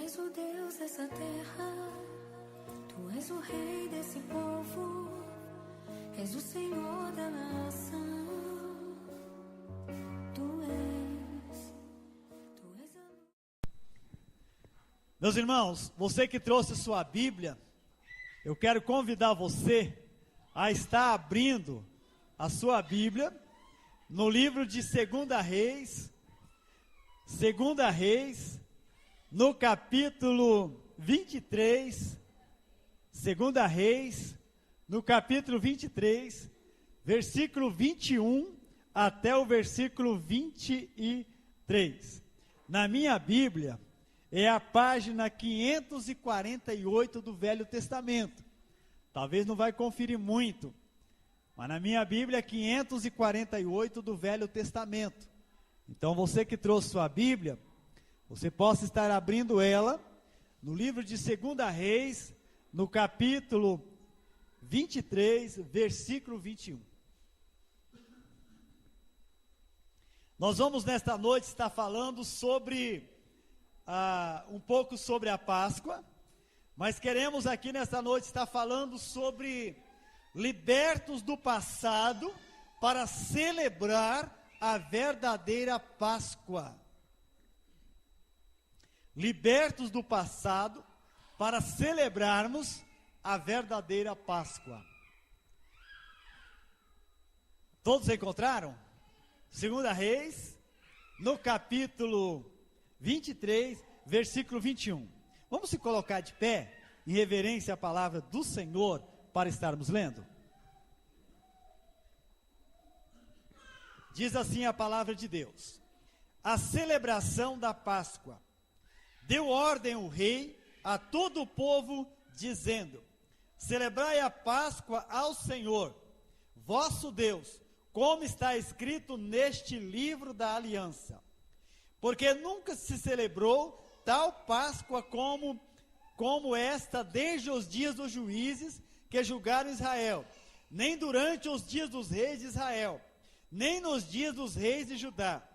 és o Deus dessa terra, Tu és o Rei desse povo, és o Senhor da nação. Tu és a... Meus irmãos, você que trouxe sua Bíblia, eu quero convidar você a estar abrindo a sua Bíblia no livro de 2 Reis, no capítulo 23, 2 Reis, no capítulo 23, versículo 21 até o versículo 23. Na minha Bíblia, é a página 548 do Velho Testamento. Talvez não vai conferir muito, mas na minha Bíblia é 548 do Velho Testamento. Então você que trouxe sua Bíblia, você possa estar abrindo ela no livro de 2 Reis, no capítulo 23, versículo 21. Nós vamos nesta noite estar falando sobre, um pouco sobre a Páscoa, mas queremos aqui nesta noite estar falando sobre libertos do passado para celebrar a verdadeira Páscoa. Libertos do passado para celebrarmos a verdadeira Páscoa. Todos encontraram? 2 Reis, no capítulo 23, versículo 21. Vamos se colocar de pé, em reverência à palavra do Senhor, para estarmos lendo? Diz assim a palavra de Deus: a celebração da Páscoa. Deu ordem o rei a todo o povo, dizendo: celebrai a Páscoa ao Senhor, vosso Deus, como está escrito neste livro da aliança. Porque nunca se celebrou tal Páscoa como esta desde os dias dos juízes que julgaram Israel, nem durante os dias dos reis de Israel, nem nos dias dos reis de Judá.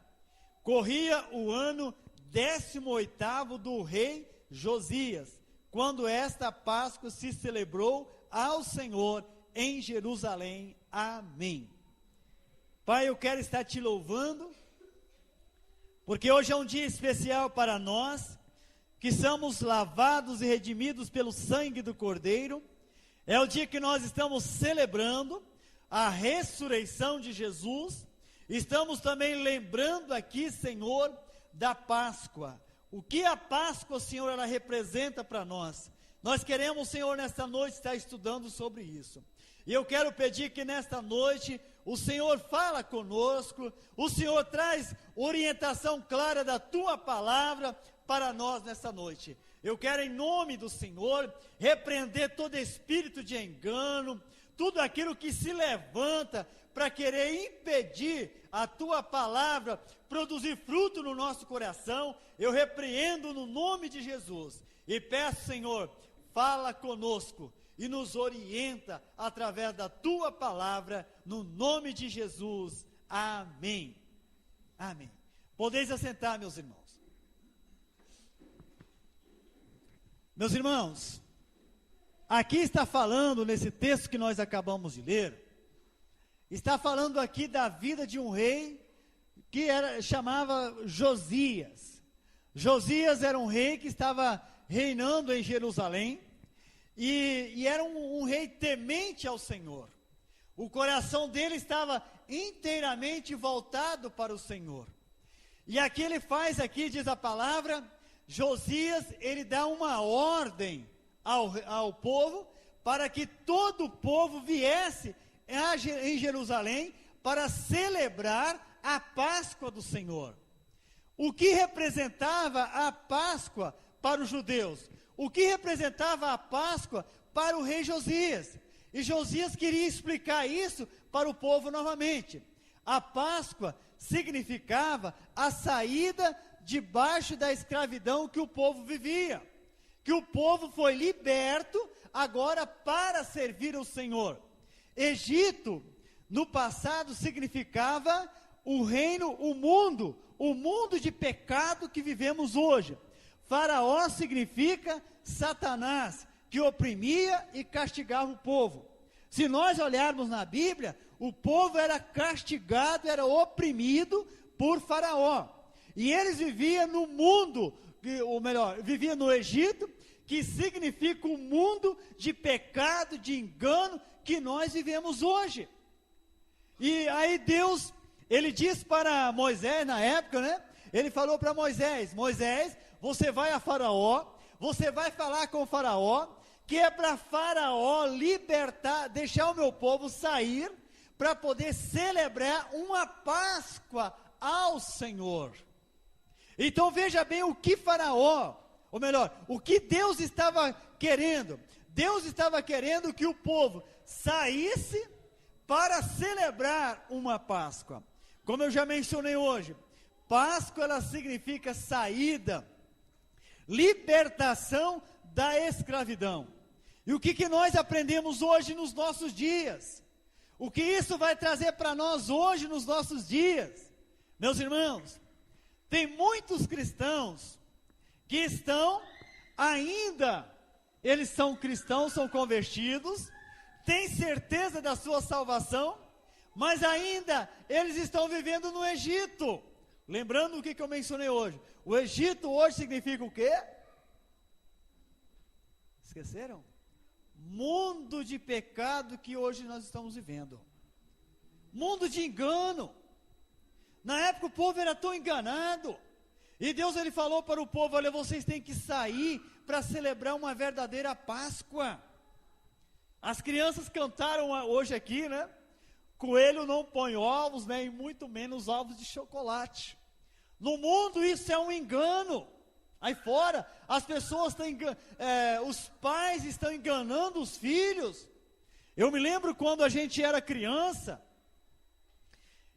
Corria o ano 18º do rei Josias, quando esta Páscoa se celebrou ao Senhor em Jerusalém. Amém. Pai, eu quero estar te louvando, porque hoje é um dia especial para nós, que somos lavados e redimidos pelo sangue do Cordeiro. É o dia que nós estamos celebrando a ressurreição de Jesus. Estamos também lembrando aqui, Senhor, da Páscoa. O que a Páscoa, Senhor, ela representa para nós? Nós queremos, Senhor, nesta noite estar estudando sobre isso. E eu quero pedir que nesta noite o Senhor fala conosco, o Senhor traz orientação clara da Tua palavra para nós nesta noite. Eu quero, em nome do Senhor, repreender todo espírito de engano, tudo aquilo que se levanta para querer impedir a Tua palavra produzir fruto no nosso coração. Eu repreendo no nome de Jesus e peço, Senhor, fala conosco e nos orienta através da Tua palavra, no nome de Jesus. Amém. Amém. Podeis assentar, meus irmãos. Meus irmãos, aqui está falando, nesse texto que nós acabamos de ler, está falando aqui da vida de um rei que chamava Josias. Josias era um rei que estava reinando em Jerusalém, e era um rei temente ao Senhor. O coração dele estava inteiramente voltado para o Senhor. E aqui ele faz, aqui diz a palavra, Josias, ele dá uma ordem ao povo, para que todo o povo viesse em Jerusalém, para celebrar a Páscoa do Senhor. O que representava a Páscoa para os judeus? O que representava a Páscoa para o rei Josias? E Josias queria explicar isso para o povo novamente. A Páscoa significava a saída debaixo da escravidão que o povo vivia. Que o povo foi liberto agora para servir ao Senhor. Egito, no passado, significava o reino, o mundo de pecado que vivemos hoje. Faraó significa Satanás, que oprimia e castigava o povo. Se nós olharmos na Bíblia, o povo era castigado, era oprimido por Faraó. E eles viviam no mundo, ou melhor, viviam no Egito, que significa o mundo de pecado, de engano, que nós vivemos hoje. E aí Deus, ele disse para Moisés na época, né? Ele falou para Moisés, Moisés, você vai a Faraó, você vai falar com o Faraó, que é para Faraó libertar, deixar o meu povo sair, para poder celebrar uma Páscoa ao Senhor. Então veja bem o que Faraó, ou melhor, o que Deus estava querendo. Deus estava querendo que o povo saísse para celebrar uma Páscoa. Como eu já mencionei hoje, Páscoa ela significa saída, libertação da escravidão. E o que nós aprendemos hoje nos nossos dias? O que isso vai trazer para nós hoje nos nossos dias? Meus irmãos, tem muitos cristãos que estão ainda, eles são cristãos, são convertidos, têm certeza da sua salvação, mas ainda eles estão vivendo no Egito. Lembrando o que eu mencionei hoje. O Egito hoje significa o quê? Esqueceram? Mundo de pecado que hoje nós estamos vivendo. Mundo de engano. Na época o povo era tão enganado. E Deus ele falou para o povo, olha, vocês têm que sair para celebrar uma verdadeira Páscoa. As crianças cantaram hoje aqui, né? Coelho não põe ovos, né? E muito menos ovos de chocolate. No mundo isso é um engano. Aí fora, as pessoas estão os pais estão enganando os filhos. Eu me lembro quando a gente era criança,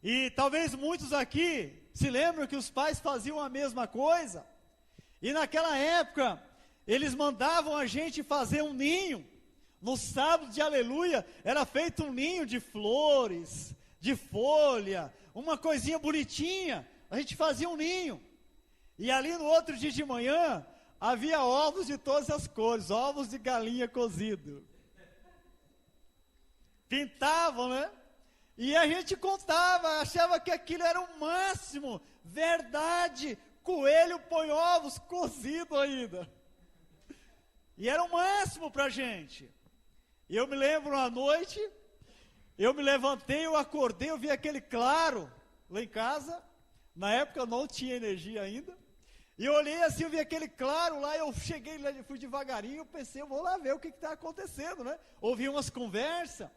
e talvez muitos aqui se lembram que os pais faziam a mesma coisa, e naquela época, eles mandavam a gente fazer um ninho. No sábado de aleluia, era feito um ninho de flores, de folha, uma coisinha bonitinha, a gente fazia um ninho. E ali no outro dia de manhã, havia ovos de todas as cores, ovos de galinha cozido. Pintavam, né? E a gente contava, achava que aquilo era o máximo. Verdade, coelho põe ovos cozido ainda. E era o máximo para a gente. E eu me lembro à noite, eu me levantei, eu acordei, eu vi aquele claro lá em casa. Na época eu não tinha energia ainda. E eu olhei assim, eu vi aquele claro lá, eu cheguei lá, fui devagarinho, eu pensei, eu vou lá ver o que está acontecendo, né? Ouvi umas conversas,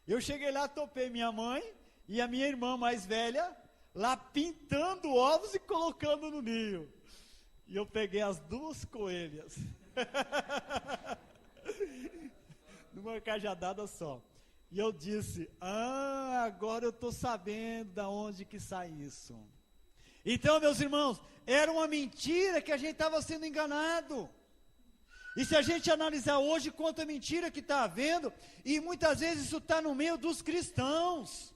eu cheguei lá, topei minha mãe e a minha irmã mais velha, lá pintando ovos e colocando no ninho. E eu peguei as duas coelhas, numa cajadada só. E eu disse, agora eu estou sabendo de onde que sai isso. Então, meus irmãos, era uma mentira que a gente estava sendo enganado. E se a gente analisar hoje quanta mentira que está havendo, e muitas vezes isso está no meio dos cristãos.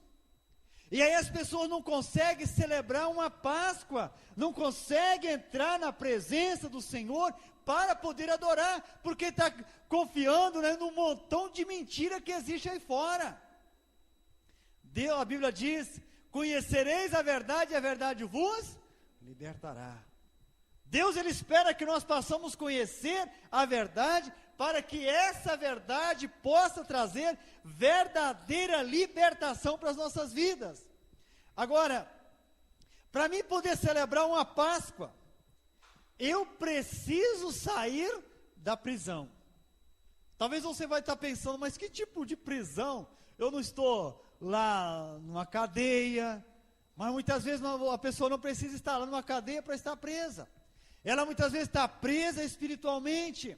E aí as pessoas não conseguem celebrar uma Páscoa, não conseguem entrar na presença do Senhor para poder adorar, porque está confiando, né, num montão de mentira que existe aí fora. A Bíblia diz, conhecereis a verdade vos libertará. Deus ele espera que nós possamos conhecer a verdade, para que essa verdade possa trazer verdadeira libertação para as nossas vidas. Agora, para mim poder celebrar uma Páscoa, eu preciso sair da prisão. Talvez você vai estar pensando, mas que tipo de prisão? Eu não estou lá numa cadeia, mas muitas vezes a pessoa não precisa estar lá numa cadeia para estar presa. Ela muitas vezes está presa espiritualmente.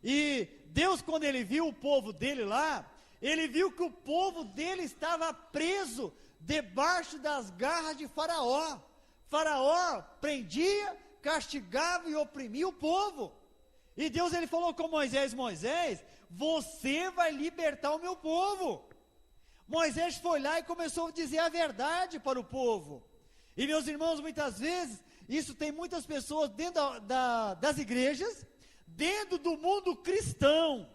E Deus, quando ele viu o povo dele lá, ele viu que o povo dele estava preso debaixo das garras de Faraó. Faraó prendia, castigava e oprimia o povo. E Deus ele falou com Moisés, Moisés, você vai libertar o meu povo. Moisés foi lá e começou a dizer a verdade para o povo. E meus irmãos, muitas vezes, isso tem muitas pessoas dentro das igrejas, dentro do mundo cristão.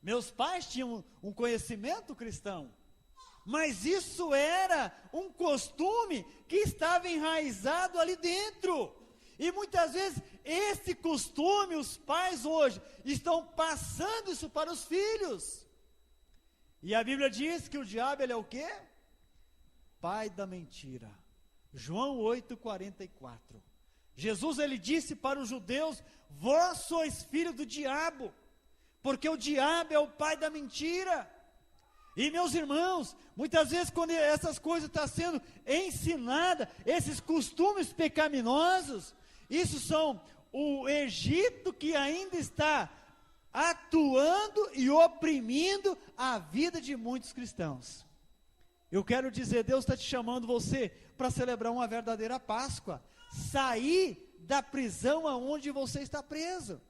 Meus pais tinham um conhecimento cristão, mas isso era um costume que estava enraizado ali dentro. E muitas vezes esse costume, os pais hoje estão passando isso para os filhos. E a Bíblia diz que o diabo, ele é o quê? Pai da mentira. João 8,44. Jesus, ele disse para os judeus: vós sois filhos do diabo, porque o diabo é o pai da mentira. E meus irmãos, muitas vezes quando essas coisas estão sendo ensinadas, esses costumes pecaminosos, isso são o Egito que ainda está atuando e oprimindo a vida de muitos cristãos. Eu quero dizer, Deus está te chamando você para celebrar uma verdadeira Páscoa, sair da prisão aonde você está preso.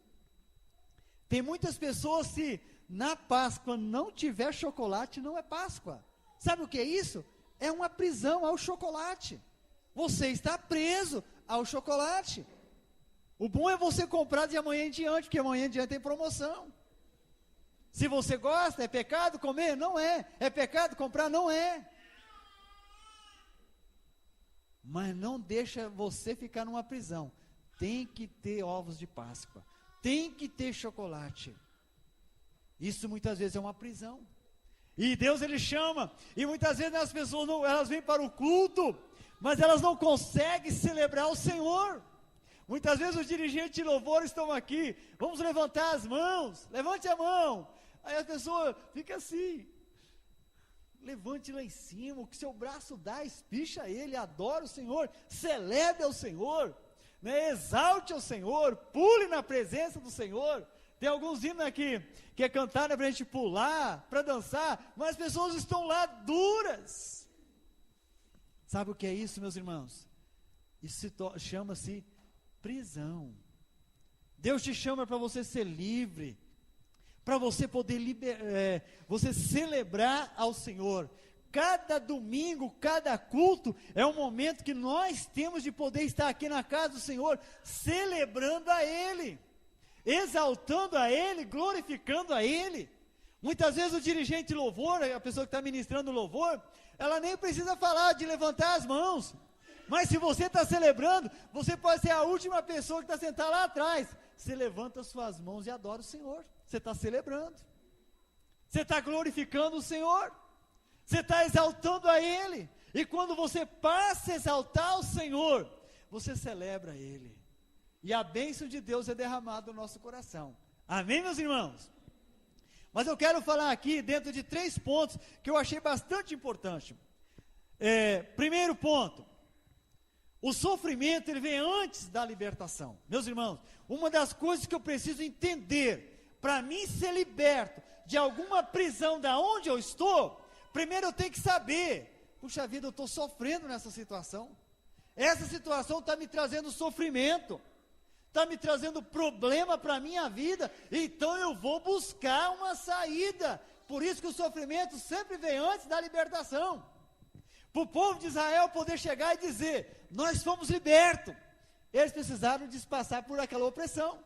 Tem muitas pessoas, se na Páscoa não tiver chocolate, não é Páscoa. Sabe o que é isso? É uma prisão ao chocolate. Você está preso ao chocolate. O bom é você comprar de amanhã em diante, porque amanhã em diante tem promoção. Se você gosta, é pecado comer? Não é. É pecado comprar? Não é. Mas não deixa você ficar numa prisão. Tem que ter ovos de Páscoa. Tem que ter chocolate. Isso muitas vezes é uma prisão. E Deus, ele chama. E muitas vezes as pessoas não, elas vêm para o culto, mas elas não conseguem celebrar o Senhor. Muitas vezes os dirigentes de louvor estão aqui. Vamos levantar as mãos. Levante a mão. Aí a pessoa fica assim. Levante lá em cima. O que seu braço dá, espicha ele. Adore o Senhor. Celebre ao Senhor. Né? Exalte ao Senhor. Pule na presença do Senhor. Tem alguns hinos aqui que é cantar para a gente pular, para dançar, mas as pessoas estão lá duras. Sabe o que é isso, meus irmãos? Isso chama-se prisão. Deus te chama para você ser livre, para você poder você celebrar ao Senhor. Cada domingo, cada culto é um momento que nós temos de poder estar aqui na casa do Senhor, celebrando a Ele, exaltando a Ele, glorificando a Ele. Muitas vezes o dirigente de louvor, a pessoa que está ministrando louvor, ela nem precisa falar de levantar as mãos, mas se você está celebrando, você pode ser a última pessoa que está sentada lá atrás. Você levanta suas mãos e adora o Senhor. Você está celebrando, você está glorificando o Senhor, você está exaltando a Ele. E quando você passa a exaltar o Senhor, você celebra Ele, e a bênção de Deus é derramada no nosso coração. Amém, meus irmãos? Mas eu quero falar aqui dentro de 3 pontos que eu achei bastante importante. Primeiro ponto: o sofrimento, ele vem antes da libertação. Meus irmãos, uma das coisas que eu preciso entender, para mim ser liberto de alguma prisão da onde eu estou, primeiro eu tenho que saber, puxa vida, eu estou sofrendo nessa situação. Essa situação está me trazendo sofrimento, está me trazendo problema para a minha vida, então eu vou buscar uma saída. Por isso que o sofrimento sempre vem antes da libertação. Para o povo de Israel poder chegar e dizer, nós fomos libertos, eles precisaram de passar por aquela opressão,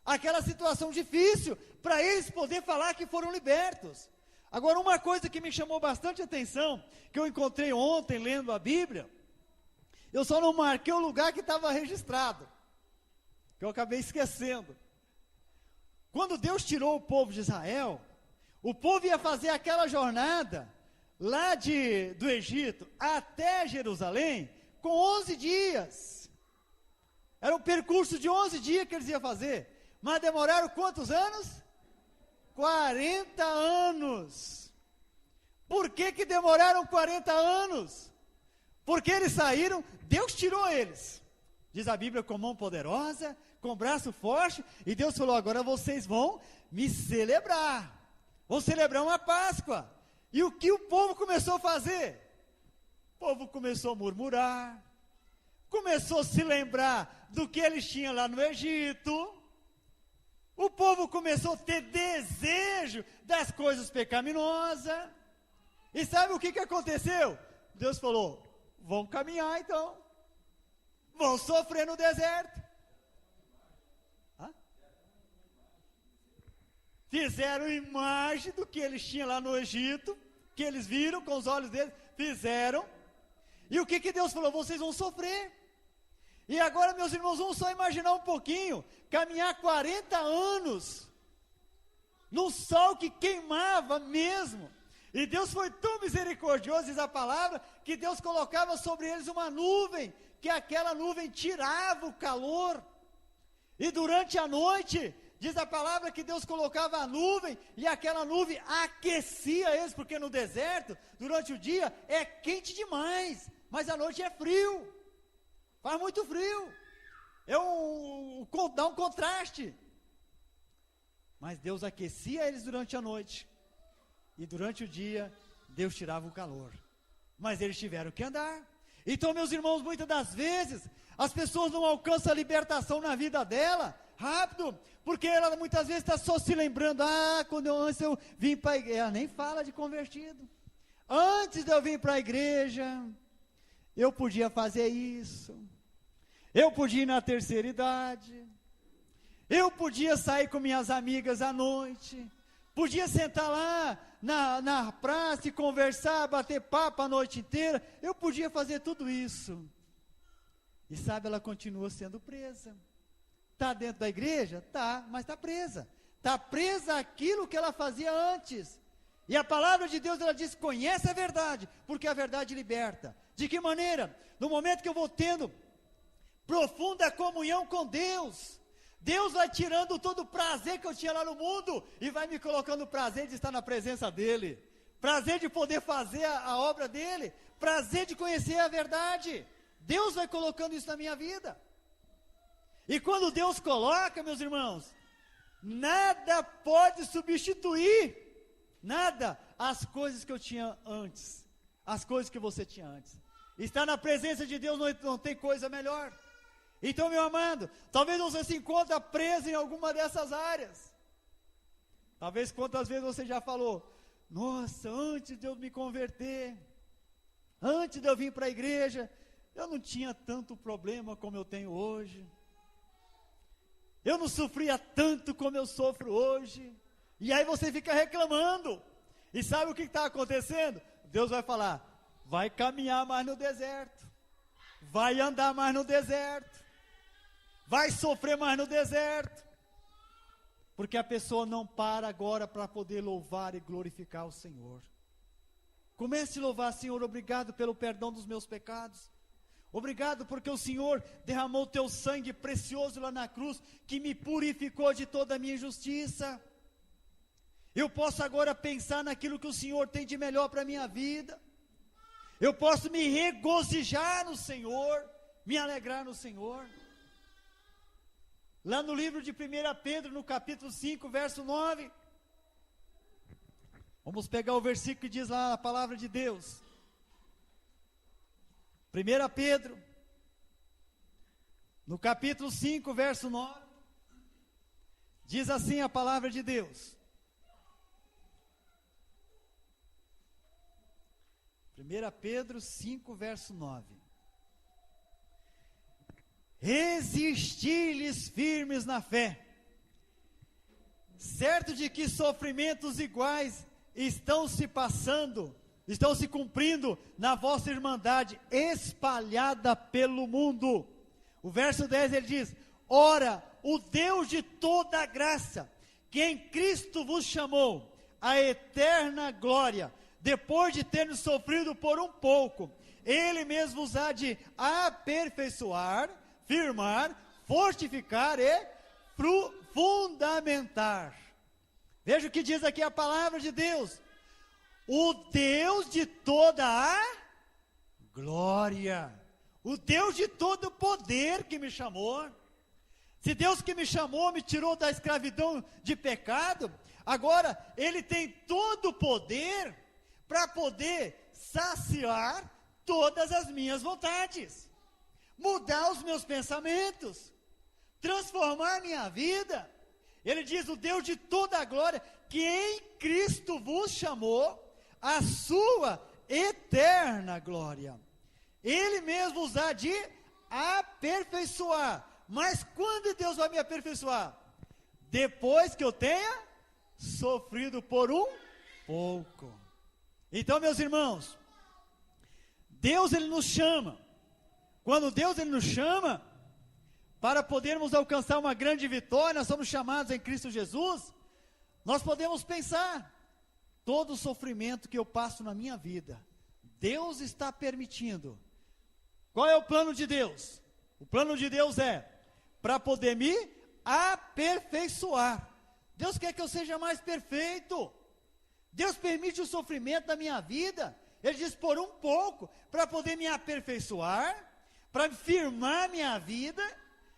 aquela situação difícil, para eles poder falar que foram libertos. Agora, uma coisa que me chamou bastante atenção, que eu encontrei ontem lendo a Bíblia, eu só não marquei o lugar que estava registrado, que eu acabei esquecendo. Quando Deus tirou o povo de Israel, o povo ia fazer aquela jornada lá do Egito até Jerusalém com 11 dias. Era um percurso de 11 dias que eles iam fazer. Mas demoraram quantos anos? 40 anos. Por que demoraram 40 anos? Porque eles saíram, Deus tirou eles. Diz a Bíblia, com mão poderosa, com braço forte, e Deus falou, agora vocês vão me celebrar. Vão celebrar uma Páscoa. E o que o povo começou a fazer? O povo começou a murmurar, começou a se lembrar do que eles tinham lá no Egito. O povo começou a ter desejo das coisas pecaminosas. E sabe o que aconteceu? Deus falou, vão caminhar então. vão sofrer no deserto. Fizeram imagem do que eles tinham lá no Egito, que eles viram com os olhos deles, fizeram. E o que Deus falou? Vocês vão sofrer. E agora, meus irmãos, vamos só imaginar um pouquinho, caminhar 40 anos, no sol que queimava mesmo. E Deus foi tão misericordioso, diz a palavra, que Deus colocava sobre eles uma nuvem, que aquela nuvem tirava o calor. E durante a noite, diz a palavra que Deus colocava a nuvem, e aquela nuvem aquecia eles, porque no deserto, durante o dia, é quente demais, mas à noite é frio, faz muito frio, dá um contraste. Mas Deus aquecia eles durante a noite, e durante o dia, Deus tirava o calor, mas eles tiveram que andar. Então, meus irmãos, muitas das vezes, as pessoas não alcançam a libertação na vida dela, rápido, porque ela muitas vezes está só se lembrando, quando antes eu vim para a igreja, ela nem fala de convertido, antes de eu vir para a igreja, eu podia fazer isso, eu podia ir na terceira idade, eu podia sair com minhas amigas à noite, podia sentar lá na praça e conversar, bater papo a noite inteira, eu podia fazer tudo isso, e sabe, ela continua sendo presa. Está dentro da igreja? Está, mas está presa. Está presa àquilo que ela fazia antes. E a palavra de Deus, ela diz, conhece a verdade, porque a verdade liberta. De que maneira? No momento que eu vou tendo profunda comunhão com Deus, Deus vai tirando todo o prazer que eu tinha lá no mundo, e vai me colocando o prazer de estar na presença dEle, prazer de poder fazer a obra dEle, prazer de conhecer a verdade. Deus vai colocando isso na minha vida. E quando Deus coloca, meus irmãos, nada pode substituir, nada, as coisas que eu tinha antes, as coisas que você tinha antes. Estar na presença de Deus não tem coisa melhor. Então, meu amado, talvez você se encontre preso em alguma dessas áreas. Talvez quantas vezes você já falou, nossa, antes de eu me converter, antes de eu vir para a igreja, eu não tinha tanto problema como eu tenho hoje. Eu não sofria tanto como eu sofro hoje. E aí você fica reclamando. E sabe o que está acontecendo? Deus vai falar, vai caminhar mais no deserto, vai andar mais no deserto, vai sofrer mais no deserto, porque a pessoa não para agora para poder louvar e glorificar o Senhor. Comece a louvar, Senhor, obrigado pelo perdão dos meus pecados, obrigado porque o Senhor derramou o teu sangue precioso lá na cruz, que me purificou de toda a minha injustiça. Eu posso agora pensar naquilo que o Senhor tem de melhor para a minha vida, eu posso me regozijar no Senhor, me alegrar no Senhor. Lá no livro de 1 Pedro, no capítulo 5, verso 9, vamos pegar o versículo que diz lá a palavra de Deus. 1 Pedro, no capítulo 5, verso 9, diz assim a palavra de Deus. 1 Pedro 5, verso 9. Resisti-lhes firmes na fé, certo de que sofrimentos iguais estão se passando, estão se cumprindo na vossa irmandade, espalhada pelo mundo. O verso 10 ele diz, ora, o Deus de toda graça, que em Cristo vos chamou a eterna glória, depois de termos sofrido por um pouco, Ele mesmo vos há de aperfeiçoar, firmar, fortificar e fundamentar. Veja o que diz aqui a palavra de Deus. O Deus de toda a glória, o Deus de todo o poder que me chamou. Se Deus que me chamou, me tirou da escravidão de pecado, agora Ele tem todo o poder para poder saciar todas as minhas vontades, mudar os meus pensamentos, transformar a minha vida. Ele diz, o Deus de toda a glória, que em Cristo vos chamou a sua eterna glória. Ele mesmo vos há de aperfeiçoar. Mas quando Deus vai me aperfeiçoar? Depois que eu tenha sofrido por um pouco. Então, meus irmãos, Deus ele nos chama. Quando Deus ele nos chama para podermos alcançar uma grande vitória, nós somos chamados em Cristo Jesus. Nós podemos pensar, todo o sofrimento que eu passo na minha vida, Deus está permitindo. Qual é o plano de Deus? O plano de Deus é para poder me aperfeiçoar. Deus quer que eu seja mais perfeito. Deus permite o sofrimento na minha vida. Ele diz por um pouco, para poder me aperfeiçoar, para firmar minha vida.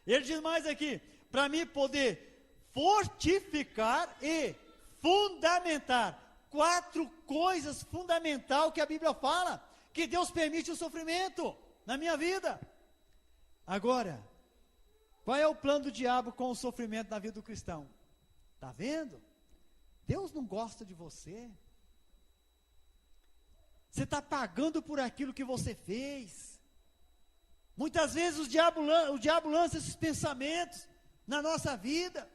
Ele diz mais aqui, para me poder fortificar e fundamentar. 4 coisas fundamentais que a Bíblia fala, que Deus permite o sofrimento na minha vida. Agora, qual é o plano do diabo com o sofrimento na vida do cristão? Está vendo? Deus não gosta de você. Você está pagando por aquilo que você fez. Muitas vezes o diabo lança esses pensamentos na nossa vida.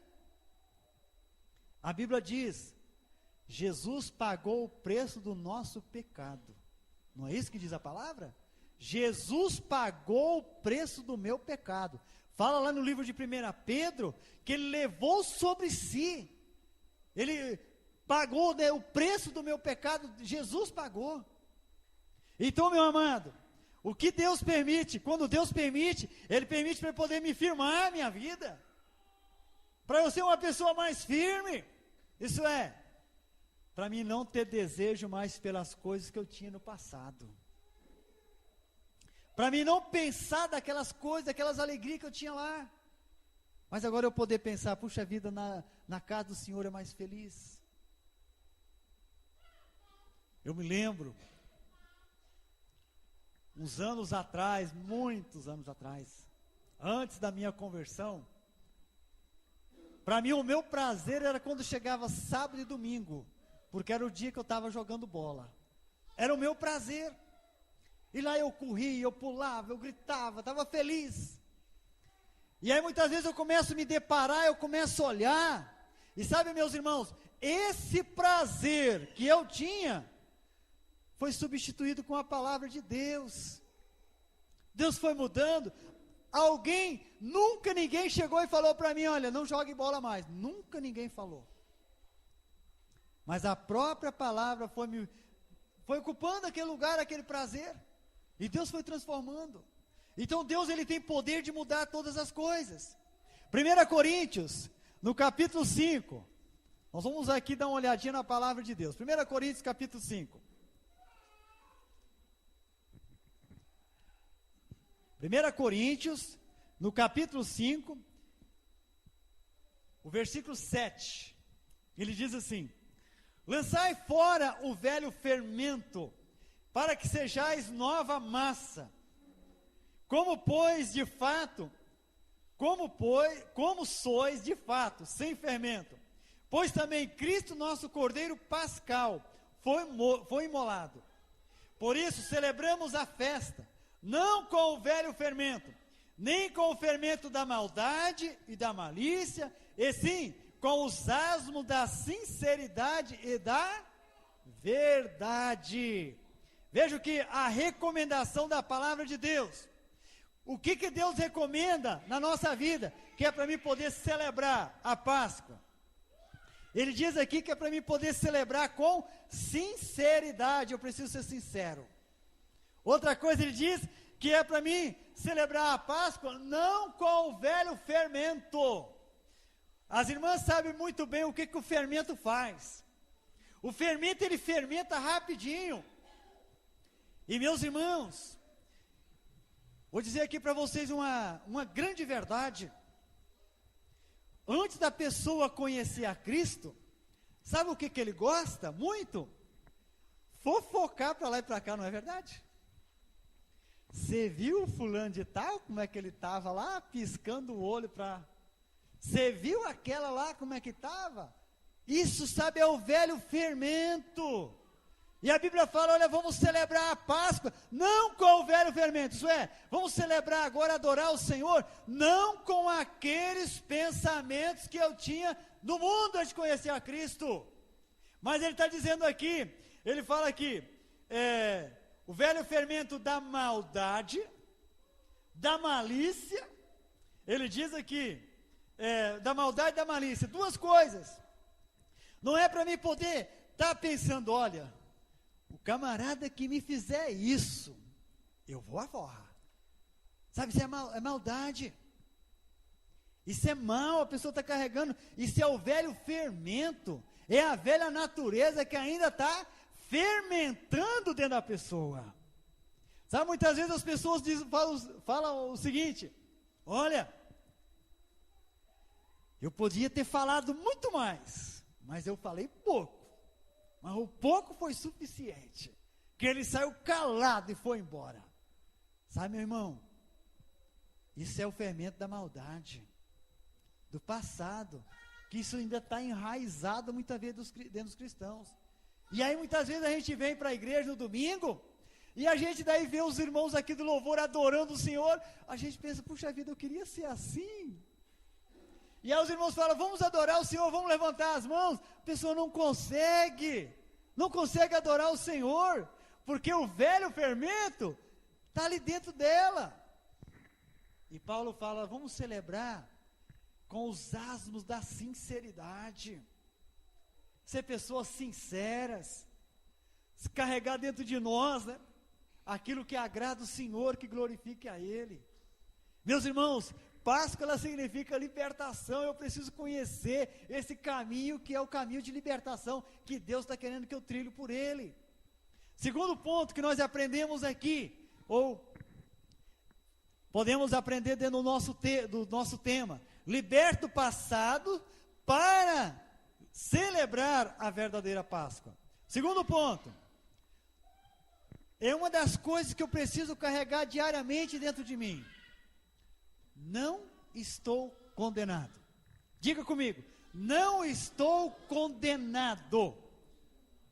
A Bíblia diz, Jesus pagou o preço do nosso pecado. Não é isso que diz a palavra? Jesus pagou o preço do meu pecado. Fala lá no livro de 1 Pedro, que ele levou sobre si. Ele pagou, né, o preço do meu pecado, Jesus pagou. Então, meu amado, o que Deus permite, quando Deus permite, Ele permite para poder me firmar a minha vida, para eu ser uma pessoa mais firme, isso é, para mim não ter desejo mais pelas coisas que eu tinha no passado, para mim não pensar daquelas coisas, daquelas alegrias que eu tinha lá, mas agora eu poder pensar, puxa vida, na casa do Senhor é mais feliz. Eu me lembro, uns anos atrás, muitos anos atrás, antes da minha conversão, para mim o meu prazer era quando chegava sábado e domingo, porque era o dia que eu estava jogando bola, era o meu prazer, e lá eu corria, eu pulava, eu gritava, estava feliz, e aí muitas vezes eu começo a me deparar, eu começo a olhar, e sabe, meus irmãos, esse prazer que eu tinha, foi substituído com a palavra de Deus. Deus foi mudando. Nunca ninguém chegou e falou para mim, olha, não jogue bola mais. Nunca ninguém falou. Mas a própria palavra foi ocupando aquele lugar, aquele prazer. E Deus foi transformando. Então Deus ele tem poder de mudar todas as coisas. 1 Coríntios, no capítulo 5. Nós vamos aqui dar uma olhadinha na palavra de Deus. 1 Coríntios, capítulo 5. 1 Coríntios, no capítulo 5, o versículo 7, ele diz assim, lançai fora o velho fermento, para que sejais nova massa, como sois de fato, sem fermento, pois também Cristo nosso Cordeiro Pascal foi imolado, por isso celebramos a festa, não com o velho fermento, nem com o fermento da maldade e da malícia, e sim com os asmos da sinceridade e da verdade. Veja que a recomendação da palavra de Deus, o que Deus recomenda na nossa vida, que é para mim poder celebrar a Páscoa. Ele diz aqui que é para mim poder celebrar com sinceridade, eu preciso ser sincero. Outra coisa ele diz que é para mim celebrar a Páscoa não com o velho fermento. As irmãs sabem muito bem o que o fermento faz. O fermento ele fermenta rapidinho. E meus irmãos, vou dizer aqui para vocês uma grande verdade. Antes da pessoa conhecer a Cristo, sabe o que ele gosta muito? Fofocar para lá e para cá, não é verdade? Você viu o fulano de tal, como é que ele estava lá, piscando o olho para... Você viu aquela lá, como é que estava? Isso, sabe, é o velho fermento. E a Bíblia fala, olha, vamos celebrar a Páscoa, não com o velho fermento, isso é, vamos celebrar agora, adorar o Senhor, não com aqueles pensamentos que eu tinha no mundo antes de conhecer a Cristo. Mas ele está dizendo aqui, ele fala aqui, o velho fermento da maldade, da malícia, ele diz aqui, da maldade e da malícia, duas coisas. Não é para mim poder estar pensando, olha, o camarada que me fizer isso, eu vou aforrar. Sabe, isso é maldade. Isso é mal, a pessoa está carregando, isso é o velho fermento, é a velha natureza que ainda está fermentando dentro da pessoa. Sabe, muitas vezes as pessoas falam o seguinte, olha, eu podia ter falado muito mais, mas eu falei pouco. Mas o pouco foi suficiente, que ele saiu calado e foi embora. Sabe, meu irmão, isso é o fermento da maldade, do passado, que isso ainda está enraizado muitas vezes dentro dos cristãos. E aí muitas vezes a gente vem para a igreja no domingo, e a gente daí vê os irmãos aqui do louvor adorando o Senhor, a gente pensa, puxa vida, eu queria ser assim. E aí os irmãos falam, vamos adorar o Senhor, vamos levantar as mãos. A pessoa não consegue adorar o Senhor, porque o velho fermento está ali dentro dela. E Paulo fala, vamos celebrar com os asmos da sinceridade, ser pessoas sinceras, se carregar dentro de nós, né, aquilo que agrada o Senhor, que glorifique a Ele. Meus irmãos, Páscoa ela significa libertação. Eu preciso conhecer esse caminho que é o caminho de libertação que Deus está querendo que eu trilhe por Ele. Segundo ponto que nós aprendemos aqui, ou podemos aprender dentro do nosso tema, liberta o passado para celebrar a verdadeira Páscoa. Segundo ponto, é uma das coisas que eu preciso carregar diariamente dentro de mim. Não estou condenado. Diga comigo, não estou condenado.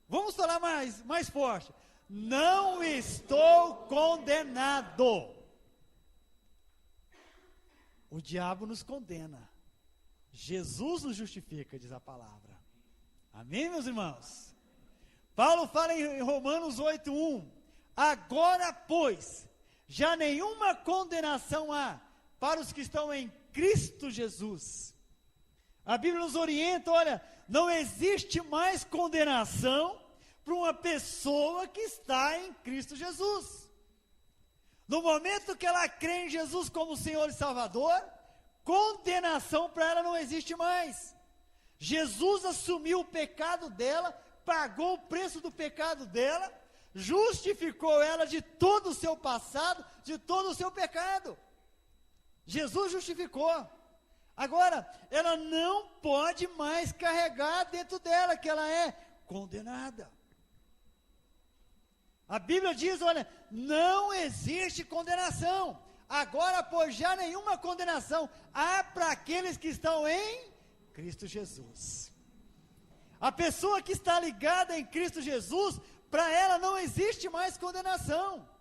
Vamos falar mais forte. Não estou condenado. O diabo nos condena. Jesus nos justifica, diz a palavra. Amém, meus irmãos? Paulo fala em Romanos 8:1. Agora, pois, já nenhuma condenação há para os que estão em Cristo Jesus. A Bíblia nos orienta, olha, não existe mais condenação para uma pessoa que está em Cristo Jesus. No momento que ela crê em Jesus como Senhor e Salvador, condenação para ela não existe mais. Jesus assumiu o pecado dela, pagou o preço do pecado dela, justificou ela de todo o seu passado, de todo o seu pecado. Jesus justificou. Agora, ela não pode mais carregar dentro dela que ela é condenada. A Bíblia diz, olha, não existe condenação. Agora, pois, já nenhuma condenação há para aqueles que estão em Cristo Jesus. A pessoa que está ligada em Cristo Jesus, para ela não existe mais condenação.